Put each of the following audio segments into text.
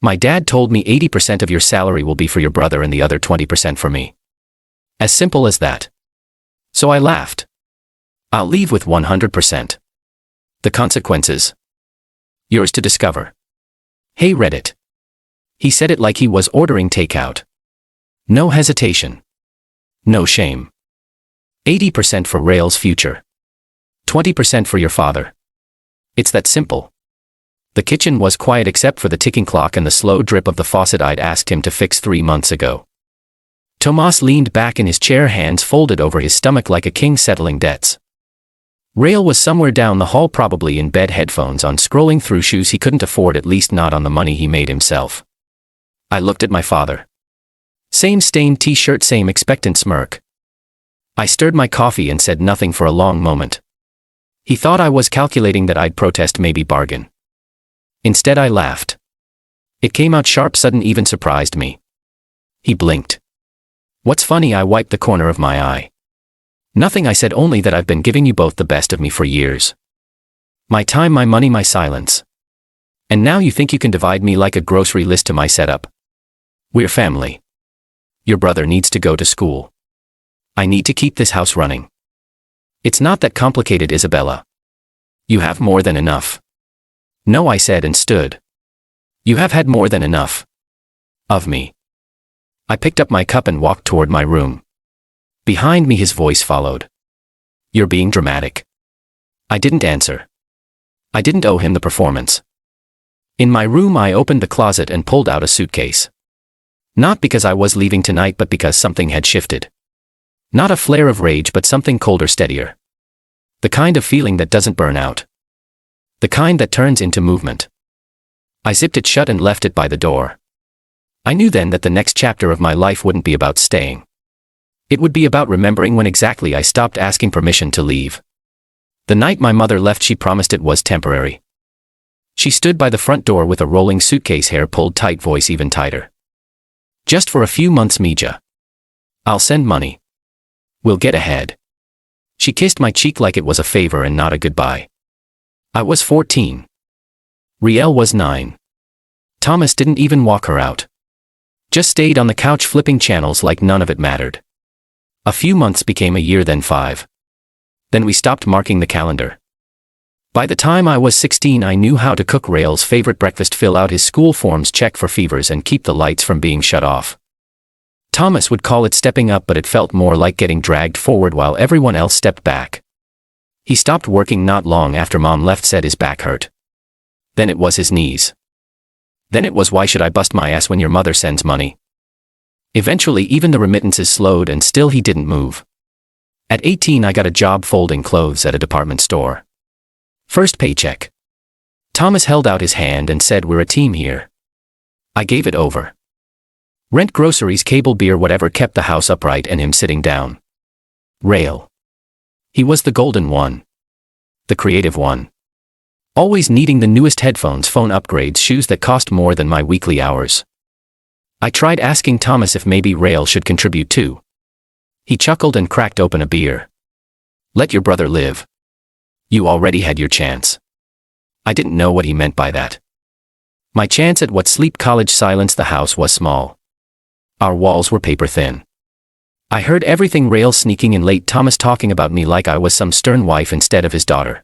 My dad told me 80% of your salary will be for your brother and the other 20% for me. As simple as that. So I laughed. I'll leave with 100%. The consequences? Yours to discover. Hey Reddit. He said it like he was ordering takeout. No hesitation. No shame. 80% for Rael's future. 20% for your father. It's that simple. The kitchen was quiet except for the ticking clock and the slow drip of the faucet I'd asked him to fix 3 months ago. Tomas leaned back in his chair, hands folded over his stomach like a king settling debts. Rael was somewhere down the hall, probably in bed, headphones on, scrolling through shoes he couldn't afford, at least not on the money he made himself. I looked at my father. Same stained t-shirt, same expectant smirk. I stirred my coffee and said nothing for a long moment. He thought I was calculating that I'd protest, maybe bargain. Instead I laughed. It came out sharp, sudden, even surprised me. He blinked. What's funny? I wiped the corner of my eye. Nothing, I said, only that I've been giving you both the best of me for years. My time, my money, my silence. And now you think you can divide me like a grocery list to my setup. We're family. Your brother needs to go to school. I need to keep this house running. It's not that complicated, Isabella. You have more than enough. No, I said and stood. You have had more than enough. Of me. I picked up my cup and walked toward my room. Behind me his voice followed. You're being dramatic. I didn't answer. I didn't owe him the performance. In my room I opened the closet and pulled out a suitcase. Not because I was leaving tonight, but because something had shifted. Not a flare of rage, but something colder, steadier. The kind of feeling that doesn't burn out. The kind that turns into movement. I zipped it shut and left it by the door. I knew then that the next chapter of my life wouldn't be about staying. It would be about remembering when exactly I stopped asking permission to leave. The night my mother left, she promised it was temporary. She stood by the front door with a rolling suitcase, hair pulled tight, voice even tighter. Just for a few months, Mija. I'll send money. We'll get ahead. She kissed my cheek like it was a favor and not a goodbye. I was 14. Rael was 9. Thomas didn't even walk her out. Just stayed on the couch flipping channels like none of it mattered. A few months became a year, then 5. Then we stopped marking the calendar. By the time I was 16, I knew how to cook Rael's favorite breakfast, fill out his school forms, check for fevers, and keep the lights from being shut off. Thomas would call it stepping up, but it felt more like getting dragged forward while everyone else stepped back. He stopped working not long after Mom left, said his back hurt. Then it was his knees. Then it was, why should I bust my ass when your mother sends money? Eventually even the remittances slowed, and still he didn't move. At 18 I got a job folding clothes at a department store. First paycheck. Thomas held out his hand and said, we're a team here. I gave it over. Rent, groceries, cable, beer, whatever kept the house upright and him sitting down. Rael. He was the golden one. The creative one. Always needing the newest headphones, phone upgrades, shoes that cost more than my weekly hours. I tried asking Thomas if maybe Rael should contribute too. He chuckled and cracked open a beer. Let your brother live. You already had your chance. I didn't know what he meant by that. My chance at what sleep college silence. The house was small. Our walls were paper thin. I heard everything, Rael sneaking in late, Thomas talking about me like I was some stern wife instead of his daughter.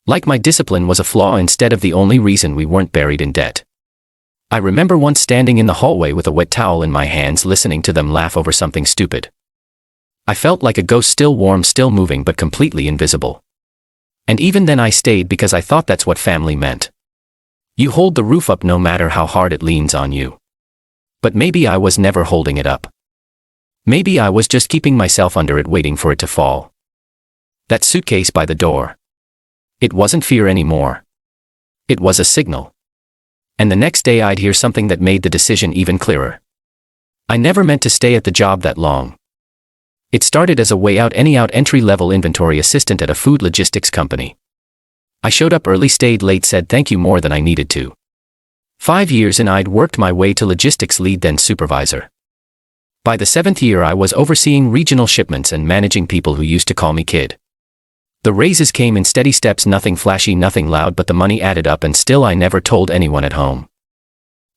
Like my discipline was a flaw instead of the only reason we weren't buried in debt. I remember once standing in the hallway with a wet towel in my hands, listening to them laugh over something stupid. I felt like a ghost, still warm, still moving, but completely invisible. And even then I stayed because I thought that's what family meant. You hold the roof up no matter how hard it leans on you. But maybe I was never holding it up. Maybe I was just keeping myself under it, waiting for it to fall. That suitcase by the door. It wasn't fear anymore. It was a signal. And the next day I'd hear something that made the decision even clearer. I never meant to stay at the job that long. It started as a way out, entry-level inventory assistant at a food logistics company. I showed up early, stayed late, said thank you more than I needed to. 5 years in, I'd worked my way to logistics lead, then supervisor. By the 7th year I was overseeing regional shipments and managing people who used to call me kid. The raises came in steady steps, nothing flashy, nothing loud, but the money added up, and still I never told anyone at home.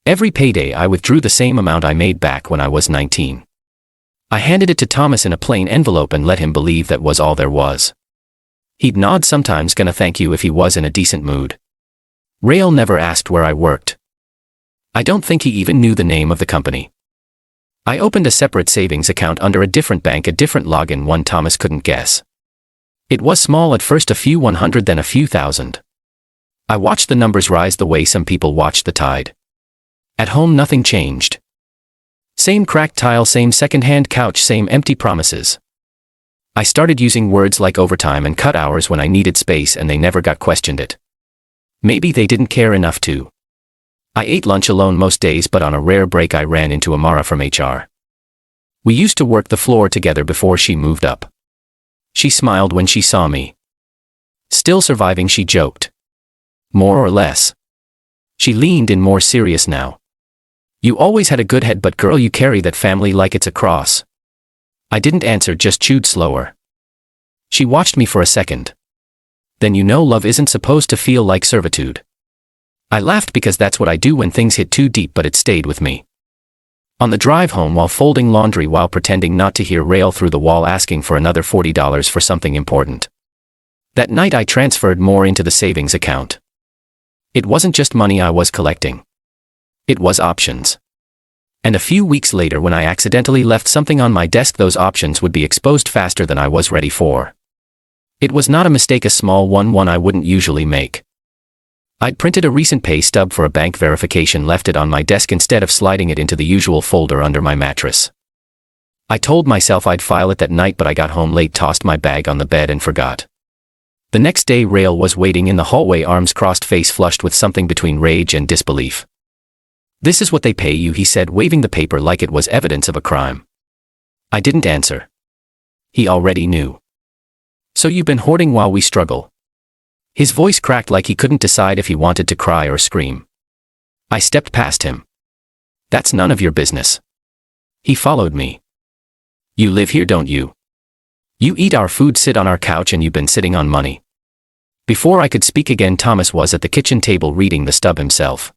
Every payday I withdrew the same amount I made back when I was 19. I handed it to Thomas in a plain envelope and let him believe that was all there was. He'd nod sometimes, gonna thank you if he was in a decent mood. Rael never asked where I worked. I don't think he even knew the name of the company. I opened a separate savings account under a different bank, a different login, one Thomas couldn't guess. It was small at first, a few 100, then a few thousand. I watched the numbers rise the way some people watch the tide. At home nothing changed. Same cracked tile, same second-hand couch, same empty promises. I started using words like overtime and cut hours when I needed space, and they never got questioned it. Maybe they didn't care enough to. I ate lunch alone most days, but on a rare break I ran into Amara from HR. We used to work the floor together before she moved up. She smiled when she saw me. Still surviving, she joked. More or less. She leaned in, more serious now. You always had a good head, but girl, you carry that family like it's a cross. I didn't answer, just chewed slower. She watched me for a second. Then you know love isn't supposed to feel like servitude. I laughed because that's what I do when things hit too deep, but it stayed with me. On the drive home, while folding laundry, while pretending not to hear Rael through the wall asking for another $40 for something important. That night I transferred more into the savings account. It wasn't just money I was collecting. It was options. And a few weeks later, when I accidentally left something on my desk, those options would be exposed faster than I was ready for. It was not a mistake, a small one I wouldn't usually make. I'd printed a recent pay stub for a bank verification, left it on my desk instead of sliding it into the usual folder under my mattress. I told myself I'd file it that night, but I got home late, tossed my bag on the bed and forgot. The next day Rael was waiting in the hallway, arms crossed, face flushed with something between rage and disbelief. This is what they pay you, he said, waving the paper like it was evidence of a crime. I didn't answer. He already knew. So you've been hoarding while we struggle? His voice cracked like he couldn't decide if he wanted to cry or scream. I stepped past him. That's none of your business. He followed me. You live here, don't you? You eat our food, sit on our couch, and you've been sitting on money. Before I could speak again, Thomas was at the kitchen table reading the stub himself.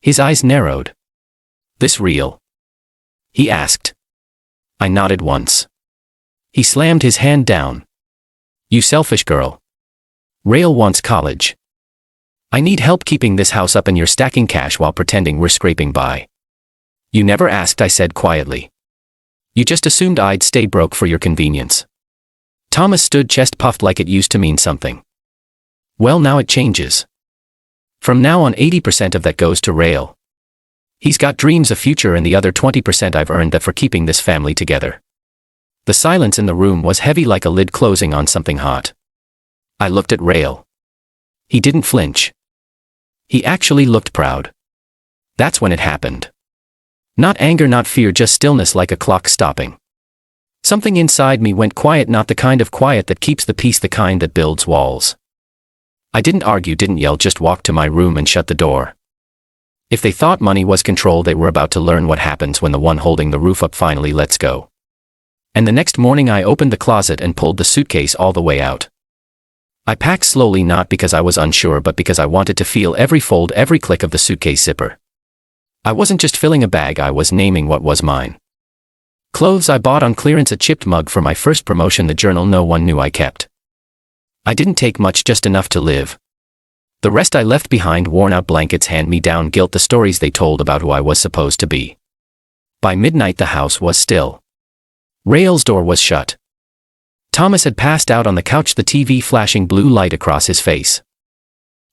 His eyes narrowed. This real? He asked. I nodded once. He slammed his hand down. You selfish girl. Rael wants college. I need help keeping this house up, and you're stacking cash while pretending we're scraping by. You never asked, I said quietly. You just assumed I'd stay broke for your convenience. Thomas stood, chest puffed like it used to mean something. Well, now it changes. From now on, 80% of that goes to Rael. He's got dreams, a future, and the other 20% I've earned that for keeping this family together. The silence in the room was heavy, like a lid closing on something hot. I looked at Rael. He didn't flinch. He actually looked proud. That's when it happened. Not anger, not fear, just stillness, like a clock stopping. Something inside me went quiet, not the kind of quiet that keeps the peace, the kind that builds walls. I didn't argue, didn't yell, just walked to my room and shut the door. If they thought money was control, they were about to learn what happens when the one holding the roof up finally lets go. And the next morning I opened the closet and pulled the suitcase all the way out. I packed slowly, not because I was unsure, but because I wanted to feel every fold, every click of the suitcase zipper. I wasn't just filling a bag, I was naming what was mine. Clothes I bought on clearance, a chipped mug for my first promotion, the journal no one knew I kept. I didn't take much, just enough to live. The rest I left behind, worn out blankets, hand-me-down guilt, the stories they told about who I was supposed to be. By midnight the house was still. Rael's door was shut. Thomas had passed out on the couch, the TV flashing blue light across his face.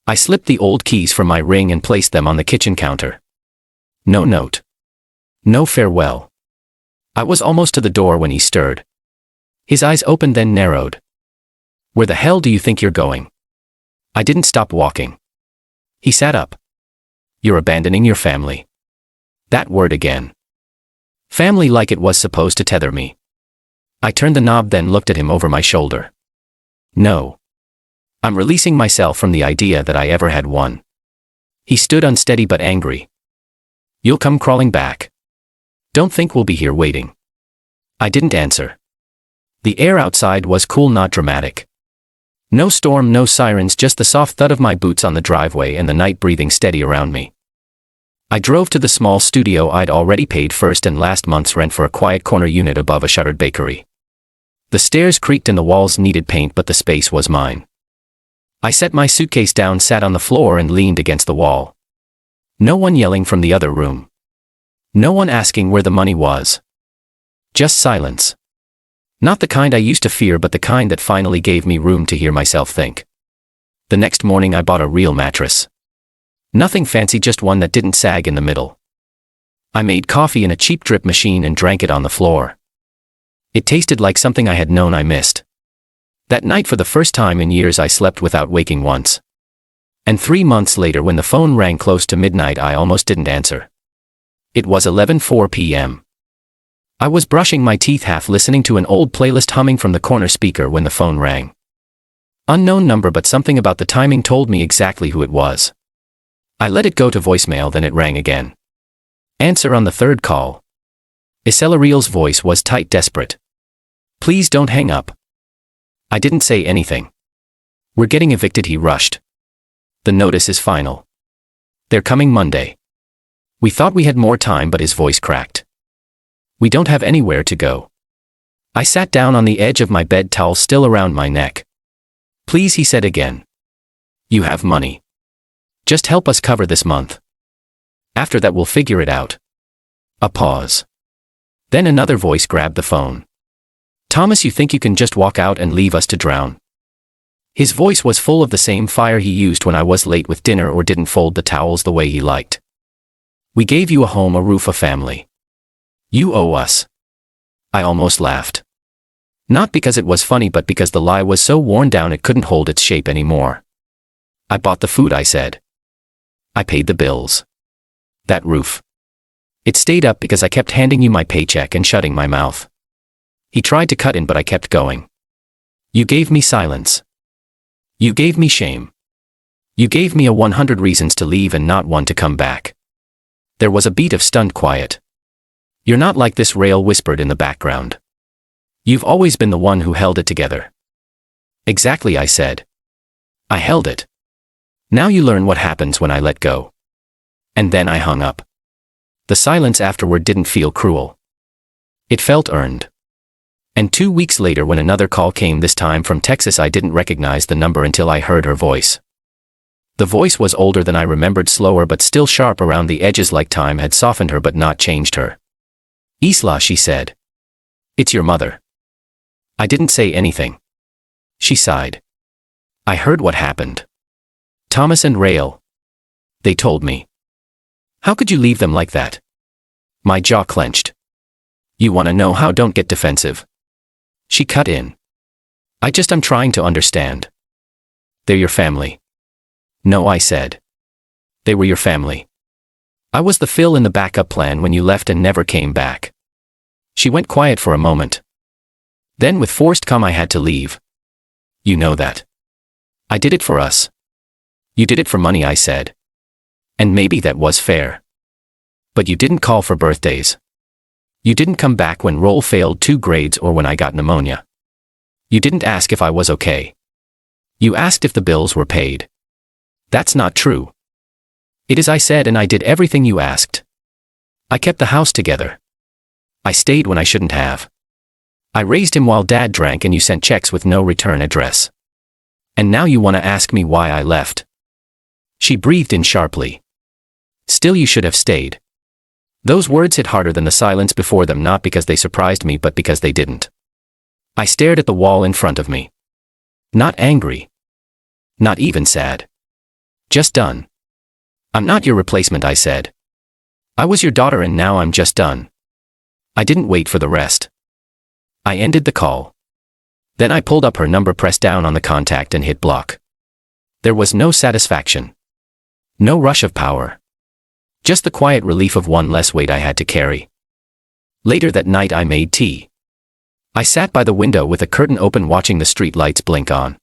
I slipped the old keys from my ring and placed them on the kitchen counter. No note. No farewell. I was almost to the door when he stirred. His eyes opened, then narrowed. Where the hell do you think you're going? I didn't stop walking. He sat up. You're abandoning your family. That word again. Family, like it was supposed to tether me. I turned the knob, then looked at him over my shoulder. No. I'm releasing myself from the idea that I ever had one. He stood unsteady but angry. You'll come crawling back. Don't think we'll be here waiting. I didn't answer. The air outside was cool, not dramatic. No storm, no sirens, just the soft thud of my boots on the driveway and the night breathing steady around me. I drove to the small studio I'd already paid first and last month's rent for a quiet corner unit above a shuttered bakery. The stairs creaked and the walls needed paint, but the space was mine. I set my suitcase down, sat on the floor and leaned against the wall. No one yelling from the other room. No one asking where the money was. Just silence. Not the kind I used to fear, but the kind that finally gave me room to hear myself think. The next morning I bought a real mattress. Nothing fancy, just one that didn't sag in the middle. I made coffee in a cheap drip machine and drank it on the floor. It tasted like something I had known I missed. That night, for the first time in years, I slept without waking once. And 3 months later, when the phone rang close to midnight, I almost didn't answer. It was 11:04 p.m. I was brushing my teeth, half listening to an old playlist humming from the corner speaker, when the phone rang. Unknown number, but something about the timing told me exactly who it was. I let it go to voicemail, then it rang again. Answer on the third call. Iselariel's voice was tight, desperate. "Please don't hang up." I didn't say anything. "We're getting evicted," he rushed. "The notice is final. They're coming Monday." We thought we had more time, but his voice cracked. "We don't have anywhere to go." I sat down on the edge of my bed, towel still around my neck. "Please," he said again. "You have money. Just help us cover this month. After that we'll figure it out." A pause. Then another voice grabbed the phone. "Thomas, you think you can just walk out and leave us to drown?" His voice was full of the same fire he used when I was late with dinner or didn't fold the towels the way he liked. "We gave you a home, a roof, a family. You owe us." I almost laughed. Not because it was funny, but because the lie was so worn down it couldn't hold its shape anymore. "I bought the food," I said. "I paid the bills. That roof. It stayed up because I kept handing you my paycheck and shutting my mouth." He tried to cut in, but I kept going. "You gave me silence. You gave me shame. You gave me a 100 reasons to leave and not one to come back." There was a beat of stunned quiet. "You're not like this," Rail whispered in the background. "You've always been the one who held it together." "Exactly," I said. "I held it. Now you learn what happens when I let go." And then I hung up. The silence afterward didn't feel cruel. It felt earned. And 2 weeks later, when another call came, this time from Texas, I didn't recognize the number until I heard her voice. The voice was older than I remembered, slower but still sharp around the edges, like time had softened her but not changed her. "Isla," she said. "It's your mother." I didn't say anything. She sighed. "I heard what happened. Thomas and Rael. They told me." "How could you leave them like that?" My jaw clenched. "You want to know how? Don't get defensive." She cut in. I'm trying to understand." "They're your family." "No," I said. "They were your family. I was the fill in the backup plan when you left and never came back." She went quiet for a moment. Then, with forced calm, "I had to leave. You know that. I did it for us." "You did it for money," I said. "And maybe that was fair. But you didn't call for birthdays. You didn't come back when roll failed 2 grades or when I got pneumonia. You didn't ask if I was okay. You asked if the bills were paid." "That's not true." "It is," I said, "and I did everything you asked. I kept the house together. I stayed when I shouldn't have. I raised him while Dad drank, and you sent checks with no return address. And now you want to ask me why I left." She breathed in sharply. "Still, you should have stayed." Those words hit harder than the silence before them, not because they surprised me, but because they didn't. I stared at the wall in front of me. Not angry. Not even sad. Just done. "I'm not your replacement," I said. "I was your daughter, and now I'm just done." I didn't wait for the rest. I ended the call. Then I pulled up her number, pressed down on the contact, and hit block. There was no satisfaction. No rush of power. Just the quiet relief of one less weight I had to carry. Later that night I made tea. I sat by the window with the curtain open, watching the street lights blink on.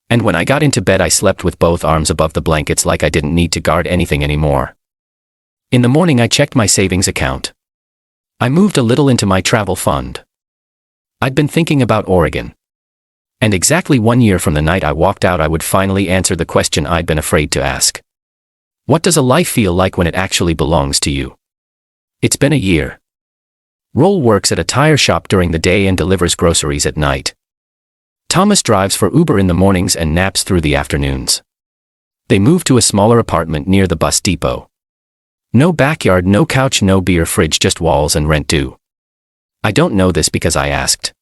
And when I got into bed, I slept with both arms above the blankets, like I didn't need to guard anything anymore. In the morning I checked my savings account. I moved a little into my travel fund. I'd been thinking about Oregon. And exactly 1 year from the night I walked out, I would finally answer the question I'd been afraid to ask. What does a life feel like when it actually belongs to you? It's been a year. Roll works at a tire shop during the day and delivers groceries at night. Thomas drives for Uber in the mornings and naps through the afternoons. They move to a smaller apartment near the bus depot. No backyard, no couch, no beer fridge, just walls and rent due. I don't know this because I asked.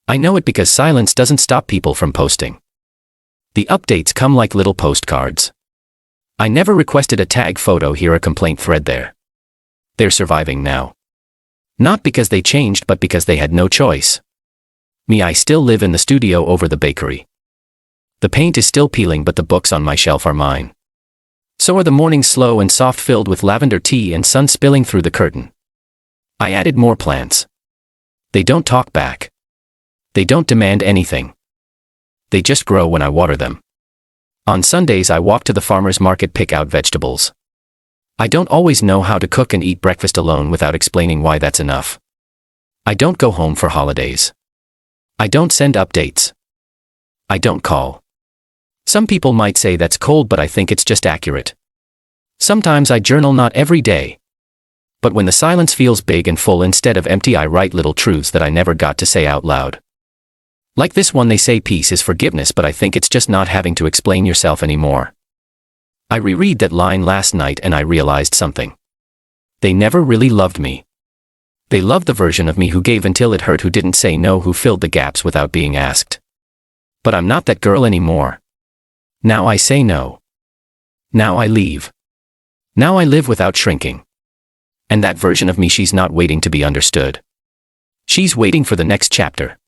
I know it because silence doesn't stop people from posting. The updates come like little postcards. I never requested a tag photo here, a complaint thread there. They're surviving now. Not because they changed, but because they had no choice. Me, I still live in the studio over the bakery. The paint is still peeling, but the books on my shelf are mine. So are the mornings, slow and soft, filled with lavender tea and sun spilling through the curtain. I added more plants. They don't talk back. They don't demand anything. They just grow when I water them. On Sundays I walk to the farmer's market, pick out vegetables. I don't always know how to cook and eat breakfast alone without explaining why that's enough. I don't go home for holidays. I don't send updates. I don't call. Some people might say that's cold, but I think it's just accurate. Sometimes I journal, not every day. But when the silence feels big and full instead of empty, I write little truths that I never got to say out loud. Like this one, they say peace is forgiveness, but I think it's just not having to explain yourself anymore. I reread that line last night and I realized something. They never really loved me. They loved the version of me who gave until it hurt, who didn't say no, who filled the gaps without being asked. But I'm not that girl anymore. Now I say no. Now I leave. Now I live without shrinking. And that version of me, she's not waiting to be understood. She's waiting for the next chapter.